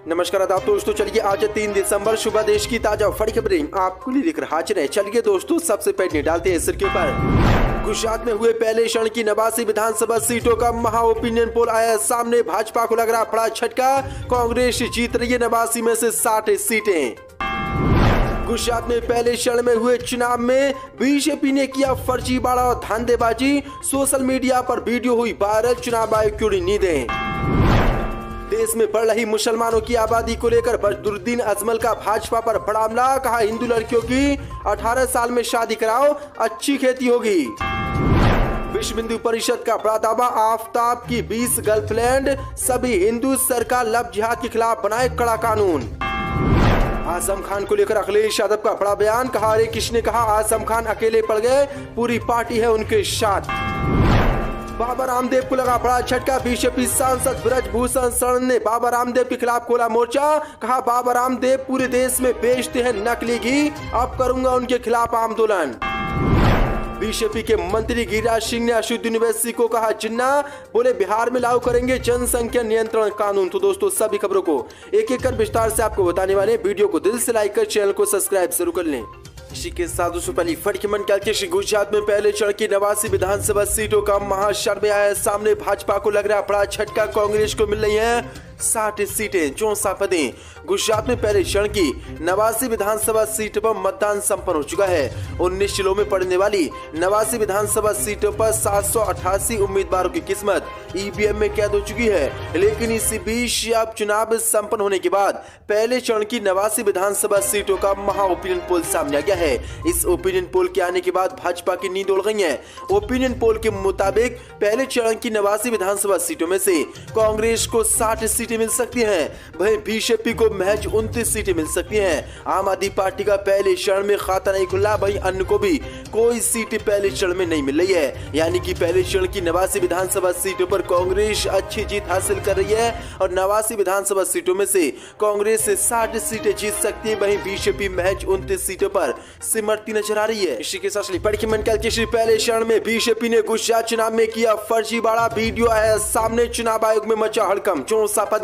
नमस्कार आदाब दोस्तों, चलिए आज 3 दिसंबर सुबह देश की ताजा बड़ी खबरें आपको लिए लेकर हाजिर है। चलिए दोस्तों, सबसे पहले डालते हैं सिर के ऊपर। गुजरात में हुए पहले क्षण की 89 विधानसभा सीटों का महा ओपिनियन पोल आया सामने। भाजपा को लग रहा बड़ा झटका, कांग्रेस जीत रही है 89 में से 60 सीटें। गुजरात में पहले चरण में हुए चुनाव में बीजेपी ने किया फर्जीवाड़ा और धांधेबाजी। सोशल मीडिया पर वीडियो हुई वायरल, चुनाव आयोग की उड़ी नींदें। देश में बढ़ रही मुसलमानों की आबादी को लेकर बदरुद्दीन अजमल का भाजपा पर बड़ा हमला। कहा, हिंदू लड़कियों की 18 साल में शादी कराओ, अच्छी खेती होगी। विश्व हिंदू परिषद का बड़ा दावा, आफ्ताब की 20 गर्लफ्रेंड, सभी हिंदू सरकार लव जिहाद के खिलाफ बनाए कड़ा कानून। आजम खान को लेकर अखिलेश यादव का बड़ा बयान। कहा, अरे किसने कहा आजम खान अकेले पड़ गए, पूरी पार्टी है उनके साथ। बाबा रामदेव को लगा बड़ा झटका, बीजेपी सांसद ब्रजभूषण शरण ने बाबा रामदेव के खिलाफ खोला मोर्चा। कहा, बाबा रामदेव पूरे देश में बेचते हैं नकली घी, अब करूंगा उनके खिलाफ आंदोलन। बीजेपी के मंत्री गिरिराज सिंह ने अशुद्ध यूनिवर्सिटी को कहा जिन्ना, बोले बिहार में लागू करेंगे जनसंख्या नियंत्रण कानून। तो दोस्तों, सभी खबरों को एक एक कर विस्तार से आपको बताने वाले, वीडियो को दिल से लाइक कर चैनल को सब्सक्राइब जरूर कर लें। इसी के साथ दोस्तों, पहली फटकी मन गुजरात में पहले चरण की 89 विधानसभा सीटों का महासर्वे आया सामने। भाजपा को लग रहा बड़ा झटका, कांग्रेस को मिल रही है 60 सीटें, 64 पदें। गुजरात में पहले चरण की 89 विधानसभा सीट पर मतदान संपन्न हो चुका है। 19 जिलों में पड़ने वाली 89 विधानसभा सीटों पर 788 उम्मीदवारों की किस्मत ईवीएम में कैद हो चुकी है। लेकिन इसी बीच अब चुनाव संपन्न होने के बाद पहले चरण की 89 विधानसभा सीटों का महा ओपिनियन पोल सामने आ गया है। इस ओपिनियन पोल के आने के बाद भाजपा की नींद उड़ गई है। ओपिनियन पोल के मुताबिक पहले चरण की 89 विधानसभा सीटों में से कांग्रेस को 60 सीटें मिल सकती हैं, वहीं बीजेपी को महज 29 सीटें मिल सकती हैं। आम आदमी पार्टी का पहले चरण में खाता नहीं खुला, वहीं अन्य को भी कोई सीट पहले चरण में नहीं मिल रही है। यानी कि पहले चरण की 89 विधानसभा सीटों पर कांग्रेस अच्छी जीत हासिल कर रही है और 89 विधानसभा सीटों में से कांग्रेस से 60 सीटें जीत सकती है, वहीं बीजेपी महज 29 सीटों पर सिमरती नजर आ रही है। इसी के साथ पहले चरण में बीजेपी ने गुजरात चुनाव में किया फर्जीवाड़ा, वीडियो आया सामने। चुनाव आयोग में मचा हड़कंप, 64 पदें।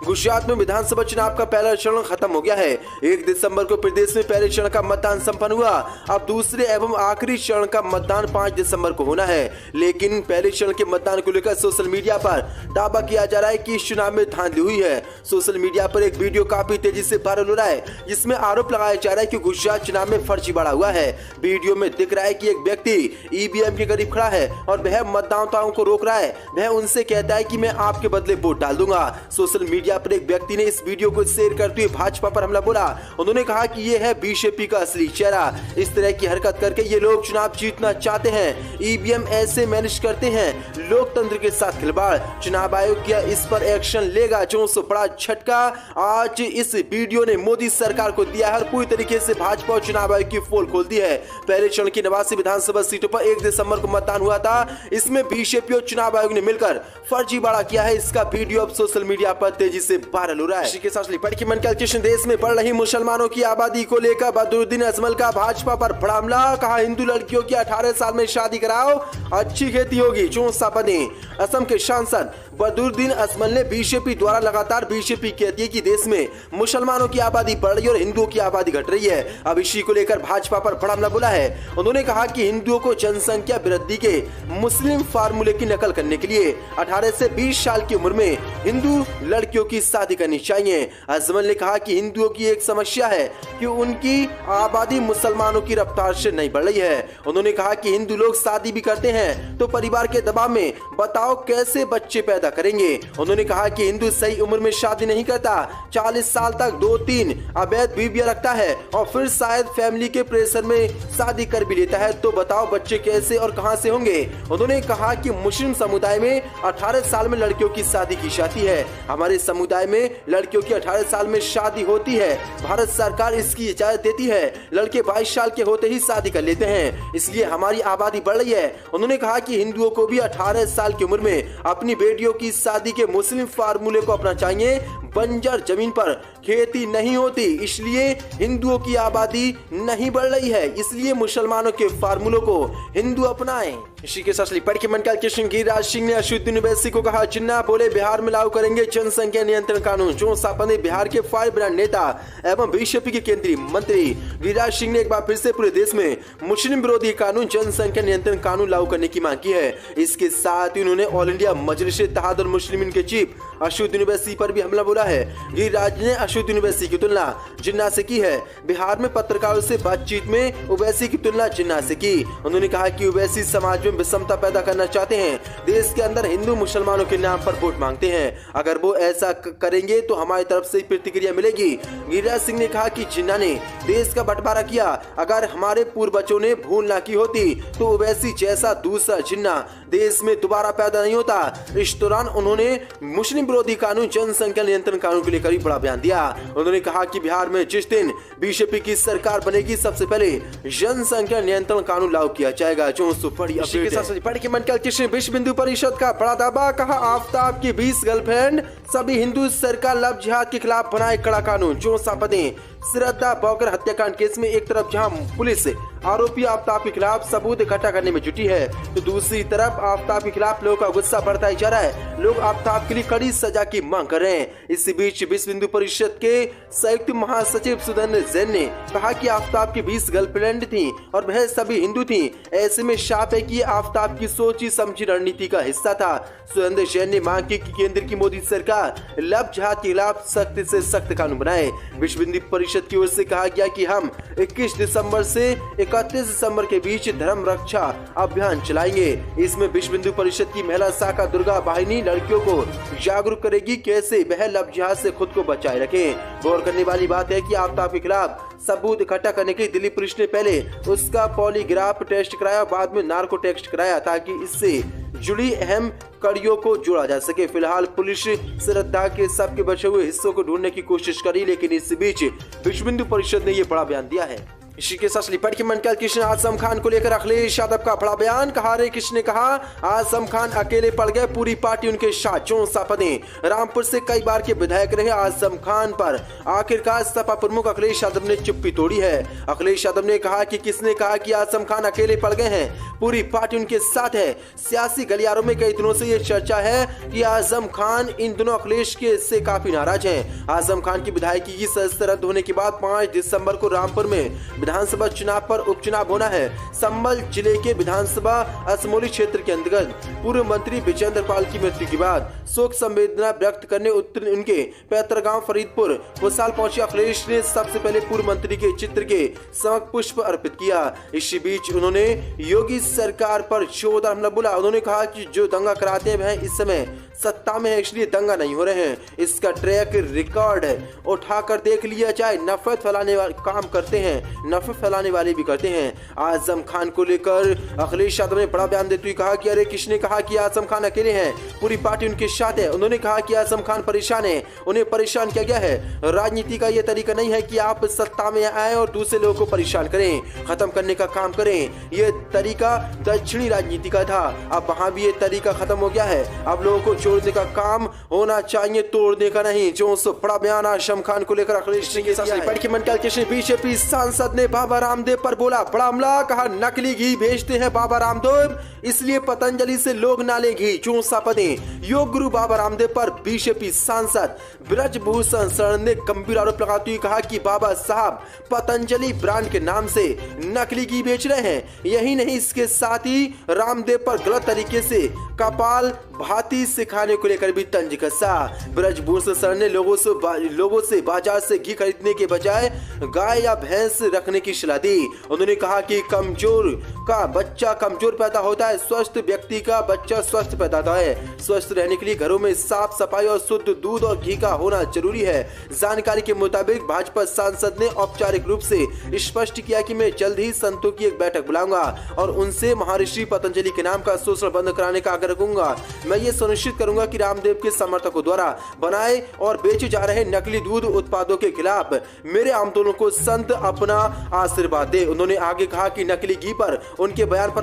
गुजरात में विधानसभा चुनाव का पहला चरण खत्म हो गया है। 1 दिसंबर को प्रदेश में पहले चरण का मतदान संपन्न हुआ। अब दूसरे एवं आखिरी चरण का मतदान 5 दिसंबर को होना है। लेकिन पहले चरण के मतदान को लेकर सोशल मीडिया पर दावा किया जा रहा है कि इस चुनाव में धांधली हुई है। सोशल मीडिया पर एक वीडियो काफी तेजी से वायरल हो रहा है, जिसमें आरोप लगाया जा रहा है कि गुजरात चुनाव में फर्जीवाड़ा हुआ है। वीडियो में दिख रहा है कि एक व्यक्ति ईवीएम के करीब खड़ा है और वह मतदाताओं को रोक रहा है। वह उनसे कहता है कि मैं आपके बदले वोट डाल दूंगा। सोशल मीडिया पर एक व्यक्ति ने इस वीडियो को शेयर करते हुए भाजपा पर हमला बोला। उन्होंने कहा कि ये है बीजेपी का असली चेहरा। इस तरह की हरकत करके ये लोग चुनाव जीतना चाहते हैं, ईवीएम ऐसे मैनेज करते हैं, लोकतंत्र के साथ खिलवाड़। चुनाव आयोग क्या इस पर एक्शन लेगा? जो बड़ा झटका आज इस वीडियो ने मोदी सरकार को दिया है और पूरी तरीके से भाजपा और चुनाव आयोग की पोल खोल दी है। पहले चरण की 89 विधानसभा सीटों पर 1 दिसंबर को मतदान हुआ था। इसमें बीजेपी और चुनाव आयोग ने मिलकर फर्जीवाड़ा किया है। इसका वीडियो अब सोशल मीडिया पर तेजी से वायरल हो रहा है। इसी के साथ देश में बढ़ रही मुसलमानों की आबादी को लेकर बदरुद्दीन अजमल का भाजपा पर बड़ा हमला। कहा, हिंदू लड़कियों की 18 साल में शादी कराओ, अच्छी खेती होगी, 64 पदें। असम के सांसद बदरुद्दीन अजमल ने बीजेपी द्वारा लगातार बीजेपी कहती है कि देश में मुसलमानों की आबादी बढ़ रही है और हिंदुओं की आबादी घट रही है। अब इसी को लेकर भाजपा पर बड़ा हमला बोला है। उन्होंने कहा कि हिंदुओं को जनसंख्या वृद्धि के मुस्लिम फार्मूले की नकल करने के लिए 18 से 20 साल की उम्र में हिंदू लड़कियों की शादी करनी चाहिए। अजमल ने कहा कि हिंदुओं की एक समस्या है कि उनकी आबादी मुसलमानों की रफ्तार से नहीं बढ़ रही है। उन्होंने कहा कि हिंदू लोग शादी भी करते हैं तो परिवार के दबाव में, बताओ कैसे बच्चे पैदा करेंगे। उन्होंने कहा कि हिंदू सही उम्र में शादी नहीं करता, 40 साल तक 2-3 अवैध बीवियां रखता है और फिर शायद फैमिली के प्रेशर में शादी कर भी लेता है, तो बताओ बच्चे कैसे और कहां से होंगे। उन्होंने कहा कि मुस्लिम समुदाय में 18 साल में लड़कियों की शादी की जाती है। हमारे समुदाय में लड़कियों की 18 साल में शादी होती है। भारत सरकार इसकी इजाजत देती है। लड़के 22 साल के होते ही शादी कर लेते हैं, इसलिए हमारी आबादी बढ़ रही है। उन्होंने कहा कि हिंदुओं को भी 18 साल की उम्र में अपनी बेटियों की शादी के मुस्लिम फार्मूले को अपनाना चाहिए। बंजर जमीन पर खेती नहीं होती, इसलिए हिंदुओं की आबादी नहीं बढ़ रही है, इसलिए मुसलमानों के फार्मूलों को हिंदू अपनाएं। इसी के साथ पढ़ के मंडल कृष्ण गिरिराज सिंह ने अश्वत्थ ओवैसी को कहा, जिन्ना बोले बिहार में लागू करेंगे जनसंख्या नियंत्रण कानून। जो सापंदे बिहार के फायर ब्रांड नेता एवं बीजेपी के केंद्रीय मंत्री गिरिराज सिंह ने एक बार फिर से पूरे देश में मुस्लिम विरोधी कानून जनसंख्या नियंत्रण कानून लागू करने की मांग की है। इसके साथ ही उन्होंने ऑल इंडिया मजलिस इत्तेहाद और मुस्लिमीन के चीफ अश्वत्थ ओवैसी पर भी हमला बोला है। गिरिराज ने अश्वत्थ ओवैसी की तुलना जिन्ना से की है। बिहार में पत्रकारों से बातचीत में ओवैसी की तुलना जिन्ना से की। उन्होंने कहा कि ओवैसी समाज में विषमता पैदा करना चाहते हैं, देश के अंदर हिंदू मुसलमानों के नाम पर वोट मांगते हैं। अगर वो ऐसा करेंगे तो हमारी तरफ से प्रतिक्रिया मिलेगी। गिरिराज सिंह ने कहा कि जिन्ना ने देश का बंटवारा किया, अगर हमारे पूर्वजों ने भूल ना की होती तो ओवैसी जैसा दूसरा जिन्ना देश में दोबारा पैदा नहीं होता। इस दौरान उन्होंने मुस्लिम विरोधी कानून जनसंख्या नियंत्रण कानून को लेकर बड़ा बयान दिया। उन्होंने कहा कि बिहार में जिस दिन बीजेपी की सरकार बनेगी, सबसे पहले जनसंख्या नियंत्रण कानून लागू किया जाएगा। जो बड़ी पढ़ के मंडल कृष्ण विश्व हिंदू परिषद का बड़ा दावा, कहा आफ्ताब की 20 गर्लफ्रेंड, सभी हिंदू सरकार लव जिहाद के खिलाफ बनाए कड़ा कानून। जो सापदे श्रद्धा बॉकर हत्याकांड केस में एक तरफ जहां पुलिस आरोपी आफ्ताब के खिलाफ सबूत इकट्ठा करने में जुटी है, तो दूसरी तरफ आफ्ताब के खिलाफ लोगों का गुस्सा बढ़ता ही जा रहा है। लोग आफ्ताब के लिए कड़ी सजा की मांग कर रहे हैं। इसी बीच विश्व हिंदू परिषद के संयुक्त महासचिव सुरेंद्र जैन ने कहा कि आफ्ताब की 20 गर्लफ्रेंड थी और वह सभी हिंदू थी। ऐसे में साफ है कि आफ्ताब की सोची समझी रणनीति का हिस्सा था। सुरेंद्र जैन ने मांग की कि केंद्र की मोदी सरकार लव जिहाद के खिलाफ सख्त से सख्त कानून बनाए। विश्व हिंदू परिषद की ओर से कहा गया कि हम 21 दिसंबर से 31 दिसंबर के बीच धर्म रक्षा अभियान चलाएंगे। इसमें विश्व हिंदू परिषद की महिला शाखा दुर्गा वाहिनी लड़कियों को जागरूक करेगी कैसे वह लव जिहाद से खुद को बचाए रखें। गौर करने वाली बात है कि आफ्ताब के खिलाफ सबूत इकट्ठा करने के लिए दिल्ली पुलिस ने पहले उसका पॉलीग्राफ टेस्ट कराया, बाद में नार्को टेस्ट कराया, ताकि इससे जुड़ी अहम कड़ियों को जोड़ा जा सके। फिलहाल पुलिस श्रद्धा के सबके बचे हुए हिस्सों को ढूंढने की कोशिश करी, लेकिन इस बीच विश्व हिंदू परिषद ने ये बड़ा बयान दिया है। इसी के साथ लिपट के मंडल कृष्ण आजम खान को लेकर अखिलेश यादव का बड़ा बयान, कहा रे कृष्ण ने कहा आजम खान अकेले पड़ गए, पूरी पार्टी उनके साथ। जो सपा रामपुर से कई बार के विधायक रहे आजम खान पर आखिरकार सपा प्रमुख अखिलेश यादव ने चुप्पी तोड़ी है। अखिलेश यादव ने कहा कि किसने कहा कि आजम खान अकेले पड़ गए हैं, पूरी पार्टी उनके साथ है। सियासी गलियारों में कई दिनों से ये चर्चा है कि आजम खान इन दिनों अखिलेश के से काफी नाराज हैं। आजम खान की विधायकी की सदस्यता रद्द होने के बाद 5 दिसंबर को रामपुर में विधानसभा चुनाव पर उपचुनाव होना है। संभल जिले के विधानसभा असमोली क्षेत्र के अंतर्गत पूर्व मंत्री विजेंद्र पाल की मृत्यु के बाद शोक संवेदना व्यक्त करने उनके पैतृक गांव फरीदपुर भोसाल पहुंचे अखिलेश ने सबसे पहले पूर्व मंत्री के चित्र के समक्ष पुष्प अर्पित किया। इसी बीच उन्होंने योगी सरकार पर जोरदार हमला बोला। उन्होंने कहा कि जो दंगा कराते हैं वह इस समय सत्ता में है, इसलिए दंगा नहीं हो रहे हैं। इसका ट्रैक रिकॉर्ड उठाकर देख लिया जाए। नफरत फैलाने वाले काम करते हैं, नफरत फैलाने वाले भी करते हैं। आजम खान को लेकर अखिलेश यादव ने बड़ा बयान देते हुए कहा कि अरे किसने कहा कि आजम खान अकेले हैं, पूरी पार्टी उनके साथ है। उन्होंने कहा कि आजम खान परेशान है, उन्हें परेशान किया गया है। राजनीति का यह तरीका नहीं है कि आप सत्ता में आए और दूसरे लोगों को परेशान करें, खत्म करने का काम करें। यह तरीका दक्षिणी राजनीति का था, अब वहाँ भी ये तरीका खत्म हो गया है। अब लोगों को जोड़ने का काम होना चाहिए, तोड़ने का नहीं। जो बड़ा बयान आजम खान को लेकर अखिलेश सिंह के मंडल के बीजेपी सांसद ने बाबा रामदेव पर बोला बड़ा हमला, कहा नकली घी भेजते हैं बाबा रामदेव, इसलिए पतंजलि से लोग ना ले घी। जो सपदे योग गुरु बाबा रामदेव पर बीजेपी सांसद ब्रजभूषण शरण ने गंभीर आरोप लगाते हुए कहा कि बाबा साहब पतंजलि ब्रांड के नाम से नकली घी बेच रहे हैं। यही नहीं, इसके साथ ही रामदेव पर गलत तरीके से कपाल भाती सिखाने को लेकर भी तंज कसा। ब्रजभूषण शरण ने लोगों से बाजार से घी खरीदने के बजाय गाय या भैंस रखने की सलाह दी। उन्होंने कहा कि कमजोर का बच्चा कमजोर पैदा होता है, स्वस्थ व्यक्ति का बच्चा स्वस्थ पैदा होता है। स्वस्थ रहने के लिए घरों में साफ सफाई और शुद्ध दूध और घी का होना जरूरी है। जानकारी के मुताबिक भाजपा सांसद ने औपचारिक रूप से स्पष्ट किया कि मैं जल्द ही संतों की एक बैठक बुलाऊंगा और उनसे महर्षि पतंजलि के नाम का शोषण बंद कराने का आग्रह करूंगा। मैं ये सुनिश्चित करूंगा कि रामदेव के समर्थकों द्वारा बनाए और बेचे जा रहे नकली दूध उत्पादों के खिलाफ मेरे आंदोलन को संत अपना आशीर्वाद दे। उन्होंने आगे कहा कि नकली घी पर उनके बयान पर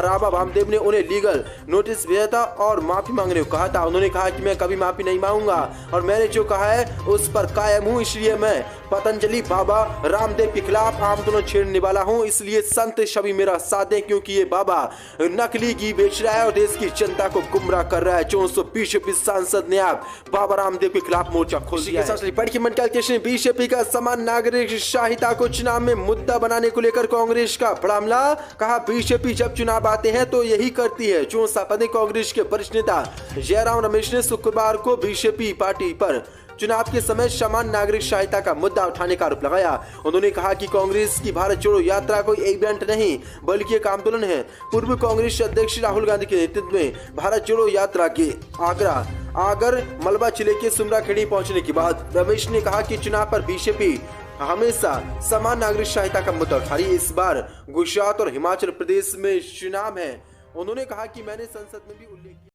राबा वामदेव ने उन्हें लीगल नोटिस भेजा था और माफी मांगने को कहा था। उन्होंने कहा कि मैं कभी माफी नहीं मांगूंगा और मैंने जो कहा है उस पर कायम हूँ, इसलिए मैं पतंजलि बाबा रामदेव के खिलाफ आंदोलन छेड़ने वाला हूँ। इसलिए संत सभी मेरा साथ दें, क्योंकि ये बाबा नकली घी बेच रहा है और देश की जनता को गुमराह कर रहा है। 420 सांसद ने आप बाबा रामदेव के खिलाफ मोर्चा खोल दिया है। बीजेपी का समान नागरिक संहिता को चुनाव में मुद्दा बनाने को लेकर कांग्रेस का बड़ा हमला। कहा बीजेपी जब चुनाव आते हैं तो यही करती है। चौंसा पदे कांग्रेस के वरिष्ठ नेता जयराम रमेश ने शुक्रवार को बीजेपी पार्टी पर चुनाव के समय समान नागरिक संहिता का मुद्दा उठाने का आरोप लगाया। उन्होंने कहा कि कांग्रेस की भारत जोड़ो यात्रा कोई इवेंट नहीं बल्कि एक आंदोलन है। पूर्व कांग्रेस अध्यक्ष राहुल गांधी के नेतृत्व में भारत जोड़ो यात्रा के आगर मलबा जिले के सुमराखेड़ी पहुंचने के बाद रमेश ने कहा कि चुनाव पर बीजेपी हमेशा समान नागरिक संहिता का मुद्दा उठा रही है। इस बार गुजरात और हिमाचल प्रदेश में चुनाव है। उन्होंने कहा कि मैंने संसद में भी उल्लेख किया।